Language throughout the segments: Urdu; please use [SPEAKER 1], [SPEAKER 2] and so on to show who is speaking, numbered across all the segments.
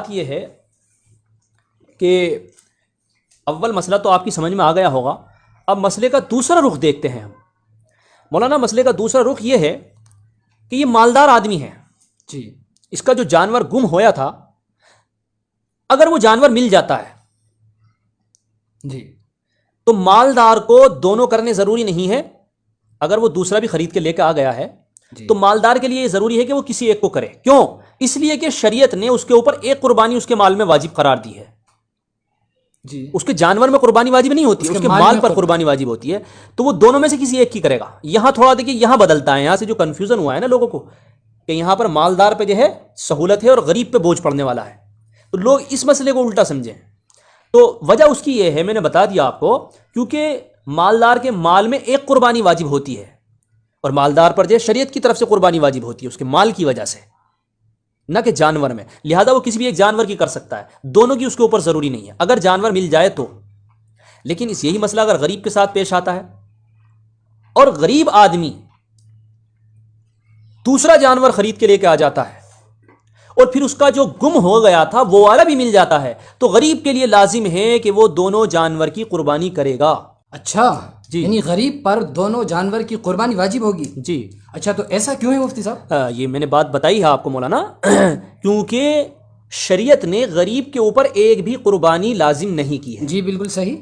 [SPEAKER 1] یہ ہے کہ اول مسئلہ تو آپ کی سمجھ میں آ گیا ہوگا. اب مسئلے کا دوسرا رخ دیکھتے ہیں ہم. مولانا مسئلے کا دوسرا رخ یہ ہے کہ یہ مالدار آدمی ہے
[SPEAKER 2] جی.
[SPEAKER 1] اس کا جو جانور گم ہویا تھا اگر وہ جانور مل جاتا ہے
[SPEAKER 2] جی.
[SPEAKER 1] تو مالدار کو دونوں کرنے ضروری نہیں ہے. اگر وہ دوسرا بھی خرید کے لے کے آ گیا ہے
[SPEAKER 2] جی.
[SPEAKER 1] تو مالدار کے لیے یہ ضروری ہے کہ وہ کسی ایک کو کرے. کیوں؟ اس لیے کہ شریعت نے اس کے اوپر ایک قربانی اس کے مال میں واجب قرار دی ہے.
[SPEAKER 2] جی.
[SPEAKER 1] اس کے جانور میں قربانی واجب نہیں ہوتی، اس کے مال پر قربانی واجب ہوتی ہے. تو وہ دونوں میں سے کسی ایک کی کرے گا. یہاں تھوڑا دیکھیے، یہاں بدلتا ہے. یہاں سے جو کنفیوژن ہوا ہے نا لوگوں کو کہ یہاں پر مالدار پہ جو ہے سہولت ہے اور غریب پہ بوجھ پڑنے والا ہے، تو لوگ اس مسئلے کو الٹا سمجھیں. تو وجہ اس کی یہ ہے، میں نے بتا دیا آپ کو، کیونکہ مالدار کے مال میں ایک قربانی واجب ہوتی ہے اور مالدار پر جو ہے شریعت کی طرف سے قربانی واجب ہوتی ہے اس کے مال کی وجہ سے، نہ کہ جانور میں. لہذا وہ کسی بھی ایک جانور کی کر سکتا ہے، دونوں کی اس کے اوپر ضروری نہیں ہے اگر جانور مل جائے تو. لیکن یہی مسئلہ اگر غریب کے ساتھ پیش آتا ہے اور غریب آدمی دوسرا جانور خرید کے لے کے آ جاتا ہے اور پھر اس کا جو گم ہو گیا تھا وہ والا بھی مل جاتا ہے، تو غریب کے لیے لازم ہے کہ وہ دونوں جانور کی قربانی کرے گا.
[SPEAKER 2] اچھا
[SPEAKER 1] جی.
[SPEAKER 2] یعنی غریب پر دونوں جانور کی قربانی واجب ہوگی.
[SPEAKER 1] جی.
[SPEAKER 2] اچھا تو ایسا کیوں ہے مفتی صاحب؟
[SPEAKER 1] یہ میں نے بات بتائی ہے آپ کو مولانا، کیونکہ شریعت نے غریب کے اوپر ایک بھی قربانی لازم نہیں کی ہے.
[SPEAKER 2] جی بالکل صحیح.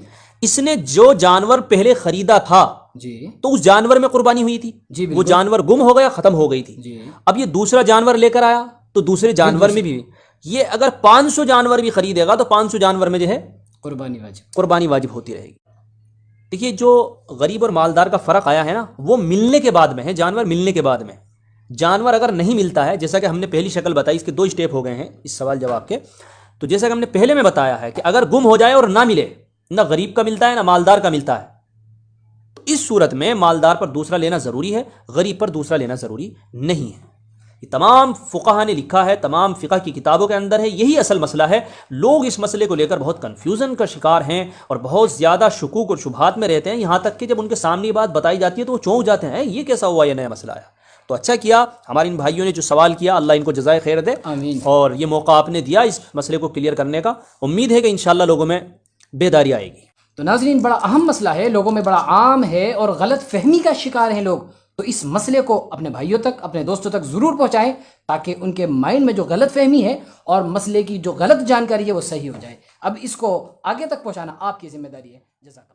[SPEAKER 1] اس نے جو جانور پہلے خریدا تھا
[SPEAKER 2] جی.
[SPEAKER 1] تو اس جانور میں قربانی ہوئی تھی.
[SPEAKER 2] جی بالکل.
[SPEAKER 1] وہ جانور گم ہو گیا، ختم ہو گئی تھی.
[SPEAKER 2] جی.
[SPEAKER 1] اب یہ دوسرا جانور لے کر آیا تو دوسرے جانور میں بھی یہ اگر 500 جانور بھی خریدے گا تو 500 جانور میں جو ہے قربانی واجب ہوتی رہے گی. دیکھیے جو غریب اور مالدار کا فرق آیا ہے نا وہ ملنے کے بعد میں ہے. جانور ملنے کے بعد میں، جانور اگر نہیں ملتا ہے، جیسا کہ ہم نے پہلی شکل بتائی، اس کے 2 اسٹیپ ہو گئے ہیں اس سوال جواب کے. تو جیسا کہ ہم نے پہلے میں بتایا ہے کہ اگر گم ہو جائے اور نہ ملے، نہ غریب کا ملتا ہے نہ مالدار کا ملتا ہے، تو اس صورت میں مالدار پر دوسرا لینا ضروری ہے، غریب پر دوسرا لینا ضروری نہیں ہے. یہ تمام فقہا نے لکھا ہے، تمام فقہ کی کتابوں کے اندر ہے. یہی اصل مسئلہ ہے. لوگ اس مسئلے کو لے کر بہت کنفیوژن کا شکار ہیں اور بہت زیادہ شکوک اور شبہات میں رہتے ہیں، یہاں تک کہ جب ان کے سامنے یہ بات بتائی جاتی ہے تو وہ چونک جاتے ہیں، یہ کیسا ہوا، یہ نیا مسئلہ آیا. تو اچھا کیا ہمارے ان بھائیوں نے جو سوال کیا، اللہ ان کو جزائے خیر دے.
[SPEAKER 2] آمین.
[SPEAKER 1] اور یہ موقع آپ نے دیا اس مسئلے کو کلیئر کرنے کا. امید ہے کہ انشاءاللہ لوگوں میں بیداری آئے گی.
[SPEAKER 2] تو ناظرین بڑا اہم مسئلہ ہے، لوگوں میں بڑا عام ہے اور غلط فہمی کا شکار ہیں لوگ. تو اس مسئلے کو اپنے بھائیوں تک، اپنے دوستوں تک ضرور پہنچائیں تاکہ ان کے مائنڈ میں جو غلط فہمی ہے اور مسئلے کی جو غلط جانکاری ہے وہ صحیح ہو جائے. اب اس کو آگے تک پہنچانا آپ کی ذمہ داری ہے. جزاک اللہ.